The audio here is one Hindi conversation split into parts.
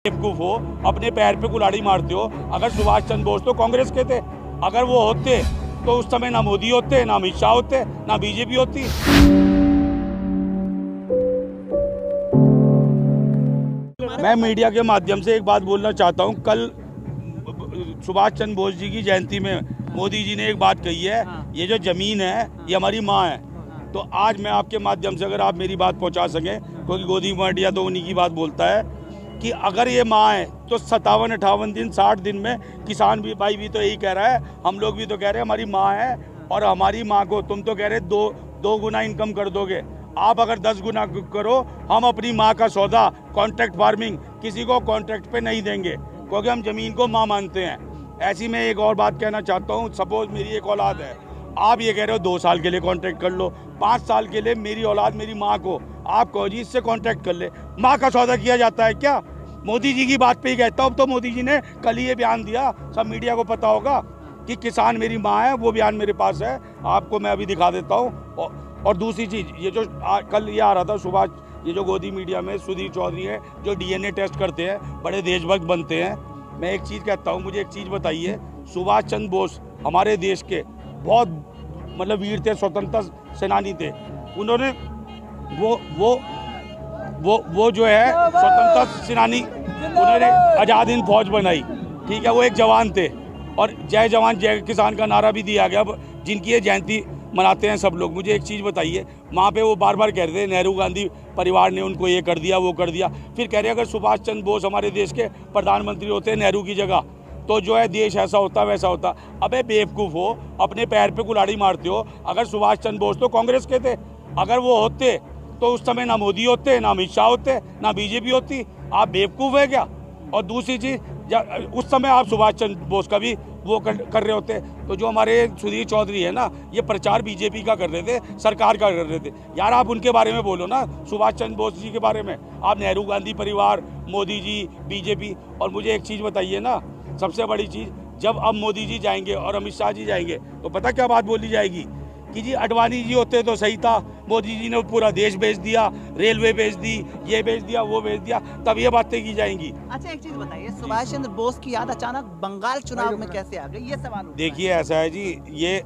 बेवकूफ हो, अपने पैर पे कुल्हाड़ी मारते हो। अगर सुभाष चंद्र बोस तो कांग्रेस के थे, अगर वो होते तो उस समय ना मोदी होते, ना अमित शाह होते, ना बीजेपी होती। मैं मीडिया के माध्यम से एक बात बोलना चाहता हूं। कल सुभाष चंद्र बोस जी की जयंती में मोदी जी ने एक बात कही है, ये जो जमीन है ये हमारी माँ है। तो आज मैं आपके माध्यम से अगर आप मेरी बात पहुंचा सकें, क्योंकि गोदी मंडिया तो उन्हीं की बात बोलता है, कि अगर ये माँ है तो 57-58 दिन 60 दिन में किसान भी भाई भी तो यही कह रहा है, हम लोग भी तो कह रहे हैं हमारी माँ है। और हमारी माँ को तुम तो कह रहे दो गुना इनकम कर दोगे, आप अगर 10 गुना करो। हम अपनी माँ का सौदा कॉन्ट्रैक्ट फार्मिंग किसी को कॉन्ट्रैक्ट पे नहीं देंगे, क्योंकि हम ज़मीन को माँ मानते हैं। ऐसी मैं एक और बात कहना चाहता हूँ। सपोज मेरी एक औलाद है, आप ये कह रहे हो 2 साल के लिए कॉन्ट्रैक्ट कर लो, 5 साल के लिए मेरी औलाद मेरी माँ को आप कहो जी इससे कॉन्ट्रैक्ट कर ले। माँ का सौदा किया जाता है क्या? मोदी जी की बात पे ही कहता हूँ। तो मोदी जी ने कल ये बयान दिया, सब मीडिया को पता होगा कि किसान मेरी माँ है, वो बयान मेरे पास है, आपको मैं अभी दिखा देता हूँ। और दूसरी चीज़, ये जो कल ये आ रहा था सुभाष, ये जो गोदी मीडिया में सुधीर चौधरी है जो DNA टेस्ट करते हैं, बड़े देशभक्त बनते हैं। मैं एक चीज़ कहता हूँ, मुझे एक चीज़ बताइए, सुभाष चंद्र बोस हमारे देश के बहुत मतलब वीर थे, स्वतंत्रता सेनानी थे। उन्होंने वो जो है स्वतंत्रता सेनानी, उन्होंने आज़ाद हिंद फौज बनाई, ठीक है, वो एक जवान थे। और जय जवान जय किसान का नारा भी दिया गया, जिनकी ये जयंती मनाते हैं सब लोग। मुझे एक चीज़ बताइए, वहाँ पे वो बार बार कह रहे थे नेहरू गांधी परिवार ने उनको ये कर दिया वो कर दिया, फिर कह रहे अगर सुभाष चंद्र बोस हमारे देश के प्रधानमंत्री होते हैं नेहरू की जगह तो जो है देश ऐसा होता वैसा होता। अबे बेवकूफ़ हो, अपने पैर पे कुल्हाड़ी मारते हो। अगर सुभाष चंद्र बोस तो कांग्रेस के थे, अगर वो होते तो उस समय ना मोदी होते, ना अमित शाह होते, ना बीजेपी होती। आप बेवकूफ़ है क्या? और दूसरी चीज़, उस समय आप सुभाष चंद्र बोस का भी वो कर रहे होते। तो जो हमारे सुधीर चौधरी है ना, ये प्रचार बीजेपी का कर रहे थे, सरकार का कर रहे थे। यार आप उनके बारे में बोलो ना, सुभाष चंद्र बोस जी के बारे में। आप नेहरू गांधी परिवार, मोदी जी, बीजेपी। और मुझे एक चीज़ बताइए ना, सबसे बड़ी चीज़, जब अब मोदी जी जाएंगे और अमित शाह जी जाएंगे तो पता क्या बात बोली जाएगी कि जी अडवाणी जी होते तो सही था, मोदी जी ने पूरा देश बेच दिया, रेलवे बेच दी, ये बेच दिया, वो बेच दिया, तब ये बातें की जाएंगी। अच्छा एक चीज बताइए, सुभाष चंद्र बोस की याद अचानक बंगाल चुनाव में कैसे आ गई, ये सवाल। देखिए ऐसा है जी, ये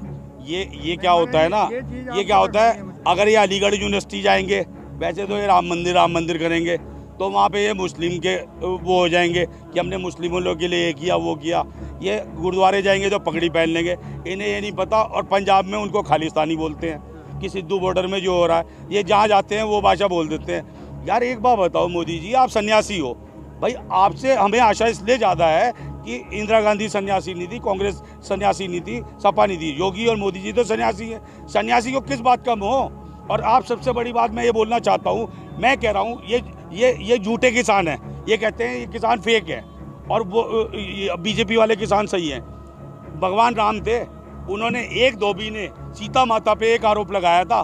क्या होता है ना, ये क्या होता है, अगर ये अलीगढ़ यूनिवर्सिटी जाएंगे, वैसे तो ये राम मंदिर करेंगे, तो वहाँ पे ये मुस्लिम के वो हो जाएंगे कि हमने मुस्लिमों लोगों के लिए ये किया वो किया। ये गुरुद्वारे जाएंगे तो पगड़ी पहन लेंगे, इन्हें ये नहीं पता। और पंजाब में उनको खालिस्तानी बोलते हैं कि सिद्धू बॉर्डर में जो हो रहा है, ये जहाँ जाते हैं वो भाषा बोल देते हैं। यार एक बात बताओ मोदी जी, आप सन्यासी हो भाई, आपसे हमें आशा इसलिए ज़्यादा है कि इंदिरा गांधी सन्यासी नहीं थी, कांग्रेस सन्यासी नहीं थी, सपा नहीं थी, योगी और मोदी जी तो सन्यासी है। सन्यासी को किस बात का मोह? और आप सबसे बड़ी बात मैं ये बोलना चाहता हूँ, मैं कह रहा हूँ ये झूठे किसान हैं, ये कहते हैं ये किसान फेक है और वो बीजेपी वाले किसान सही हैं। भगवान राम थे, उन्होंने एक धोबी ने सीता माता पे एक आरोप लगाया था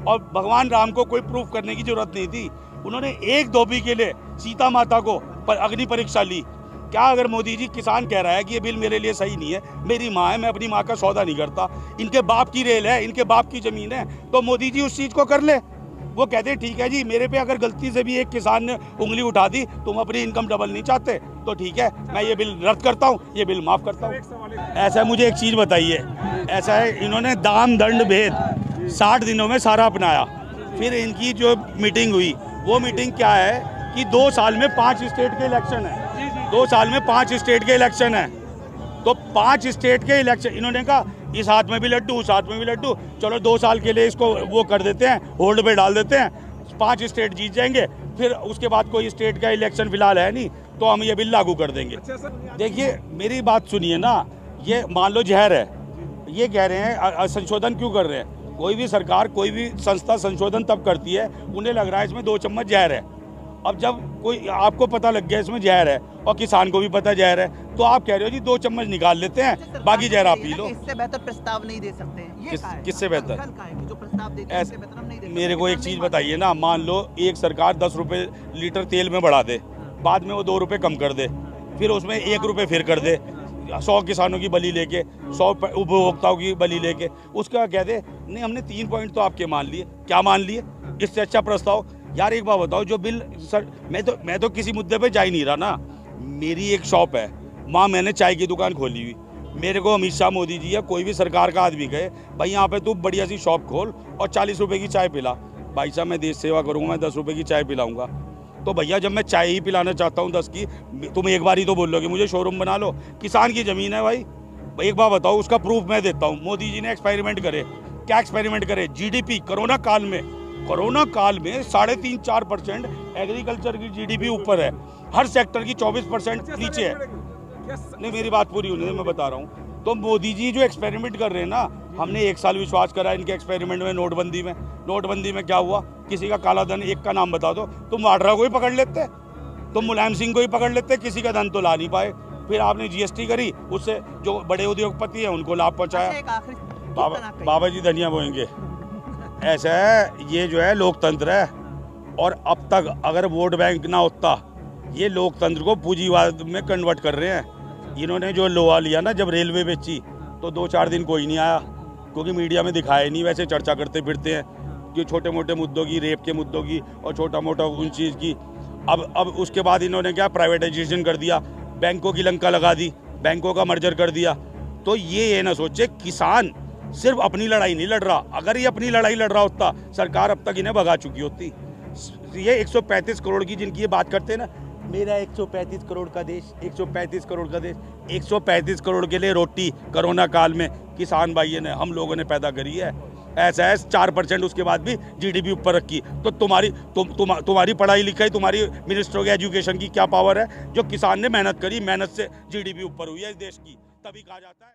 और भगवान राम को कोई प्रूफ करने की जरूरत नहीं थी। उन्होंने एक धोबी के लिए सीता माता को अग्नि परीक्षा ली। क्या अगर मोदी जी, किसान कह रहा है कि ये बिल मेरे लिए सही नहीं है, मेरी माँ है, मैं अपनी माँ का सौदा नहीं करता, इनके बाप की रेल है, इनके बाप की ज़मीन है, तो मोदी जी उस चीज़ को कर ले। वो कहते हैं ठीक है जी, मेरे पे अगर गलती से भी एक किसान ने उंगली उठा दी, तुम अपनी इनकम डबल नहीं चाहते तो ठीक है, मैं ये बिल रद्द करता हूँ, ये बिल माफ़ करता हूँ। ऐसा है, मुझे एक चीज़ बताइए, ऐसा है, इन्होंने दाम दंड भेद 60 दिनों में सारा अपनाया। फिर इनकी जो मीटिंग हुई, वो मीटिंग क्या है कि 2 साल में 5 स्टेट के इलेक्शन है, 2 साल में 5 स्टेट के इलेक्शन है, तो 5 स्टेट के इलेक्शन, इन्होंने कहा इस हाथ में भी लड्डू, उस हाथ में भी लड्डू, चलो 2 साल के लिए इसको वो कर देते हैं, होल्ड पे डाल देते हैं, 5 स्टेट जीत जाएंगे, फिर उसके बाद कोई स्टेट का इलेक्शन फिलहाल है नहीं तो हम ये बिल लागू कर देंगे। देखिए मेरी बात सुनिए ना, ये मान लो जहर है, ये कह रहे हैं संशोधन क्यों कर रहे हैं? कोई भी सरकार, कोई भी संस्था संशोधन तब करती है, उन्हें लग रहा है इसमें 2 चम्मच जहर है। अब जब कोई आपको पता लग गया इसमें जहर है और किसान को भी पता जहर है, तो आप कह रहे हो जी 2 चम्मच निकाल लेते हैं, बाकी जहर आप पी लो। इससे बेहतर प्रस्ताव नहीं दे सकते हैं, ये किससे बेहतर? जो प्रस्ताव देते हैं इससे बेहतर हम नहीं दे सकते। मेरे को एक चीज़ बताइए ना, मान लो एक सरकार 10 रुपये लीटर तेल में बढ़ा दे, बाद में वो 2 रुपये कम कर दे, फिर उसमें 1 रुपये फिर कर दे, 100 किसानों की बलि लेके, 100 उपभोक्ताओं की बलि लेके, उसका कह दे नहीं हमने 3 पॉइंट तो आपके मान लिए। क्या मान लिए? इससे अच्छा प्रस्ताव। यार एक बात बताओ, जो बिल सर, मैं तो किसी मुद्दे पे जा ही नहीं रहा ना, मेरी एक शॉप है, वहाँ मैंने चाय की दुकान खोली हुई। मेरे को अमित शाह मोदी जी या कोई भी सरकार का आदमी कहे भाई यहाँ पे तू बढ़िया सी शॉप खोल और 40 रुपए की चाय पिला, भाई साहब मैं देश सेवा करूँगा, मैं 10 रुपए की चाय पिलाऊंगा। तो भैया जब मैं चाय ही पिलाना चाहता हूँ 10 की, तुम एक बार ही तो बोल लो कि मुझे शोरूम बना लो। किसान की ज़मीन है भाई, एक बार बताओ, उसका प्रूफ मैं देता हूँ। मोदी जी ने एक्सपेरिमेंट करे, क्या एक्सपेरिमेंट करे? जीडीपी कोरोना काल में 3.5-4% एग्रीकल्चर की जीडीपी ऊपर है, हर सेक्टर की 24% नीचे है। नहीं, मेरी बात पूरी होने दे, मैं बता रहा हूँ। तो मोदी जी जो एक्सपेरिमेंट कर रहे हैं ना, हमने 1 साल विश्वास करा इनके एक्सपेरिमेंट में। नोटबंदी में क्या हुआ? किसी का काला धन एक का नाम बता दो, तुम वाड्रा को ही पकड़ लेते, तुम मुलायम सिंह को ही पकड़ लेते, किसी का धन तो ला नहीं पाए। फिर आपने जीएसटी करी, उससे जो बड़े उद्योगपति हैं उनको लाभ पहुंचाया। बाबा जी धनिया बोएंगे, ऐसा है ये जो है लोकतंत्र है। और अब तक अगर वोट बैंक ना होता, ये लोकतंत्र को पूंजीवाद में कन्वर्ट कर रहे हैं। इन्होंने जो लोहा लिया ना, जब रेलवे बेची तो 2-4 दिन कोई नहीं आया, क्योंकि मीडिया में दिखाया नहीं, वैसे चर्चा करते फिरते हैं कि छोटे मोटे मुद्दों की, रेप के मुद्दों की और छोटा मोटा उन चीज़ की। अब उसके बाद इन्होंने क्या प्राइवेटाइजेशन कर दिया, बैंकों की लंका लगा दी, बैंकों का मर्जर कर दिया। तो ये ना सोचे किसान सिर्फ अपनी लड़ाई नहीं लड़ रहा, अगर ये अपनी लड़ाई लड़ रहा होता सरकार अब तक इन्हें भगा चुकी होती। ये 135 करोड़ की जिनकी ये बात करते हैं ना, मेरा 135 करोड़ का देश, 135 करोड़ का देश, 135 करोड़ के लिए रोटी कोरोना काल में किसान भाइयों ने, हम लोगों ने पैदा करी है। ऐसा है 4% उसके बाद भी जीडीपी ऊपर रखी। तो तुम्हारी पढ़ाई लिखाई, तुम्हारी मिनिस्टर ऑफ एजुकेशन की क्या पावर है? जो किसान ने मेहनत करी, मेहनत से जीडीपी ऊपर हुई है इस देश की, तभी कहा जाता है।